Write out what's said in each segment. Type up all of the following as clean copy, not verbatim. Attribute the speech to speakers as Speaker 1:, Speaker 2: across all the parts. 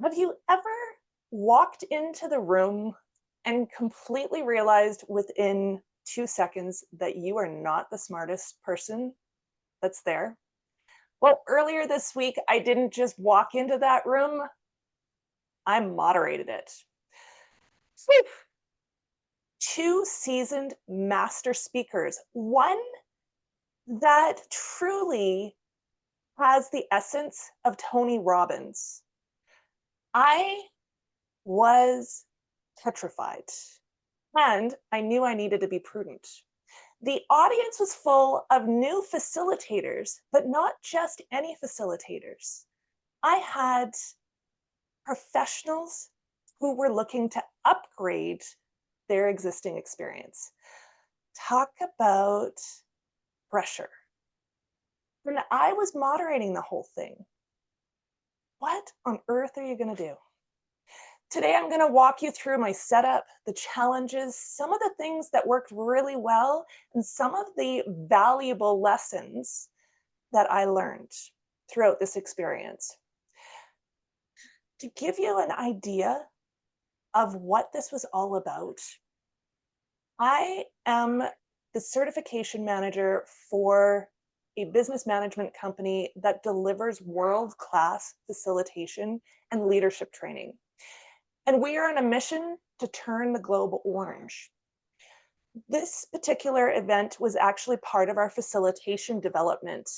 Speaker 1: Have you ever walked into the room and completely realized within 2 seconds that you are not the smartest person that's there? Well, earlier this week, I didn't just walk into that room, I moderated it. Whew. Two seasoned master speakers, one that truly has the essence of Tony Robbins. I was petrified. And I knew I needed to be prudent. The audience was full of new facilitators, but not just any facilitators. I had professionals who were looking to upgrade their existing experience. Talk about pressure. And I was moderating the whole thing. What on earth are you going to do? Today, I'm going to walk you through my setup, the challenges, some of the things that worked really well, and some of the valuable lessons that I learned throughout this experience. To give you an idea of what this was all about, I am the certification manager for a business management company that delivers world-class facilitation and leadership training. And we are on a mission to turn the globe orange. This particular event was actually part of our facilitation development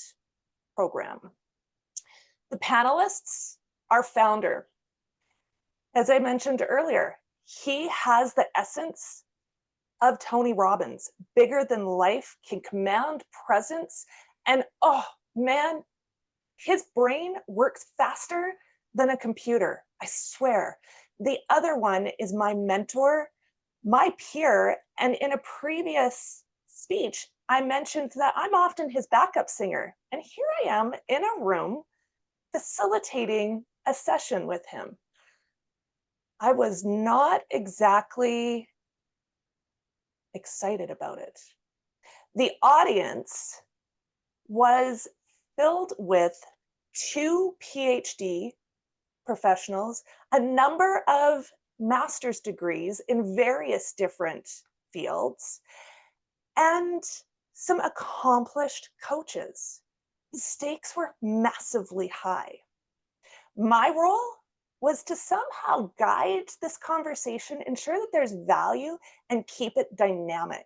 Speaker 1: program. The panelists, our founder, as I mentioned earlier, he has the essence of Tony Robbins, bigger than life, can command presence, and oh man, his brain works faster than a computer, I swear. The other one is my mentor, my peer, and in a previous speech, I mentioned that I'm often his backup singer. And here I am in a room facilitating a session with him. I was not exactly excited about it. The audience was filled with two PhD professionals, a number of master's degrees in various different fields, and some accomplished coaches. The stakes were massively high. My role was to somehow guide this conversation, ensure that there's value, and keep it dynamic.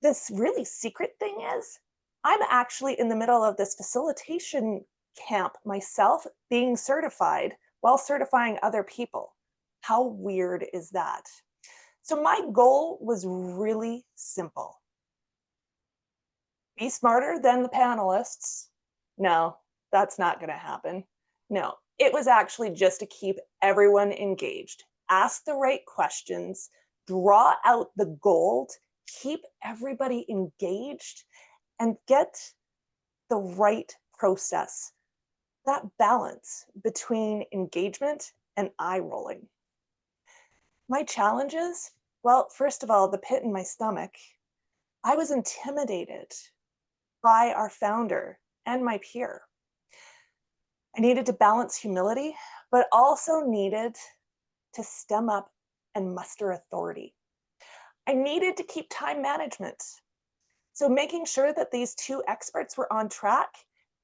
Speaker 1: This really secret thing is, I'm actually in the middle of this facilitation camp myself, being certified while certifying other people. How weird is that? So my goal was really simple. Be smarter than the panelists. No, that's not going to happen. No, it was actually just to keep everyone engaged. Ask the right questions, draw out the gold, keep everybody engaged, and get the right process. That balance between engagement and eye rolling. My challenges? Well, first of all, the pit in my stomach. I was intimidated by our founder and my peer. I needed to balance humility, but also needed to stem up and muster authority. I needed to keep time management. So making sure that these two experts were on track,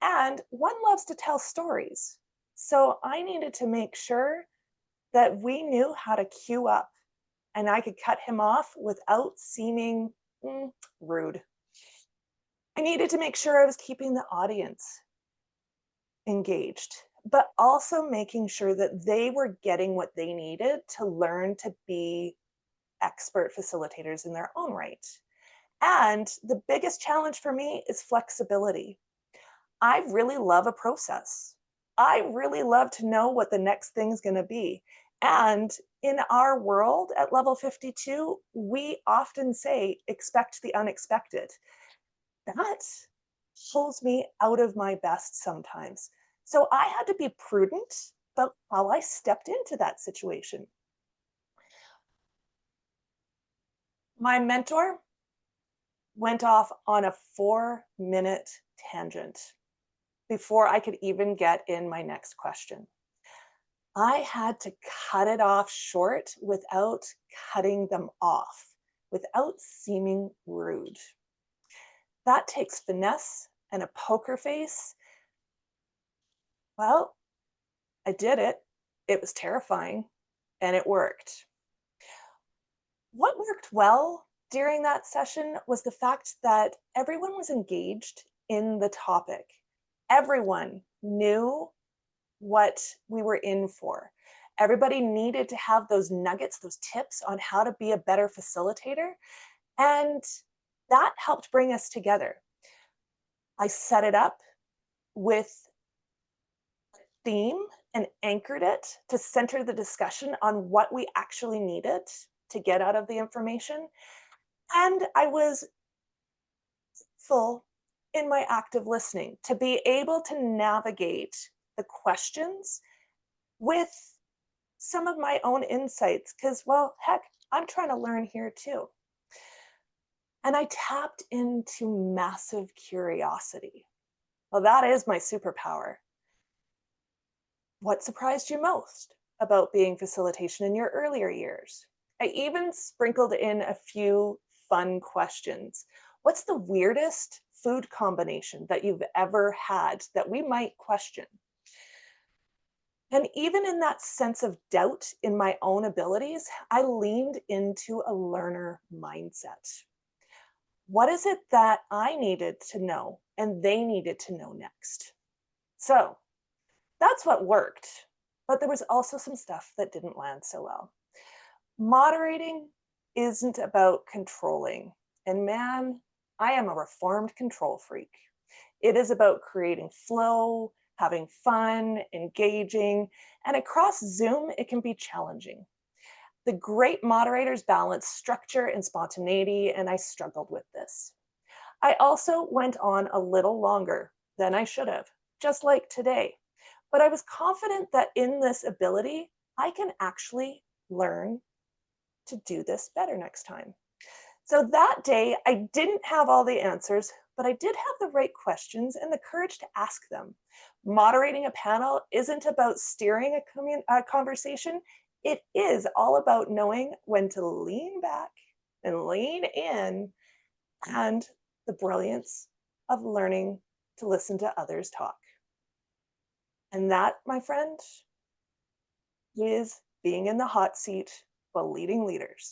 Speaker 1: and one loves to tell stories. So I needed to make sure that we knew how to queue up and I could cut him off without seeming rude. I needed to make sure I was keeping the audience engaged, but also making sure that they were getting what they needed to learn to be expert facilitators in their own right. And the biggest challenge for me is flexibility. I really love a process. I really love to know what the next thing's going to be. And in our world at level 52, we often say, expect the unexpected. That pulls me out of my best sometimes. So I had to be prudent about how I stepped into that situation. My mentor went off on a 4-minute tangent before I could even get in my next question. I had to cut it off short without cutting them off, without seeming rude. That takes finesse and a poker face. Well, I did it. It was terrifying and it worked. What worked well during that session was the fact that everyone was engaged in the topic. Everyone knew what we were in for. Everybody needed to have those nuggets, those tips on how to be a better facilitator. And that helped bring us together. I set it up with theme and anchored it to center the discussion on what we actually needed to get out of the information. And I was full in my active listening to be able to navigate the questions with some of my own insights because, well, heck, I'm trying to learn here too. And I tapped into massive curiosity. Well, that is my superpower. What surprised you most about being facilitation in your earlier years? I even sprinkled in a few fun questions. What's the weirdest food combination that you've ever had that we might question? And even in that sense of doubt in my own abilities, I leaned into a learner mindset. What is it that I needed to know and they needed to know next? So that's what worked. But there was also some stuff that didn't land so well. Moderating isn't about controlling. And man, I am a reformed control freak. It is about creating flow, having fun, engaging, and across Zoom, it can be challenging. The great moderators balance structure and spontaneity, and I struggled with this. I also went on a little longer than I should have, just like today. But I was confident that in this ability, I can actually learn to do this better next time. So that day, I didn't have all the answers, but I did have the right questions and the courage to ask them. Moderating a panel isn't about steering a conversation. It is all about knowing when to lean back and lean in and the brilliance of learning to listen to others talk. And that, my friend, is being in the hot seat while leading leaders.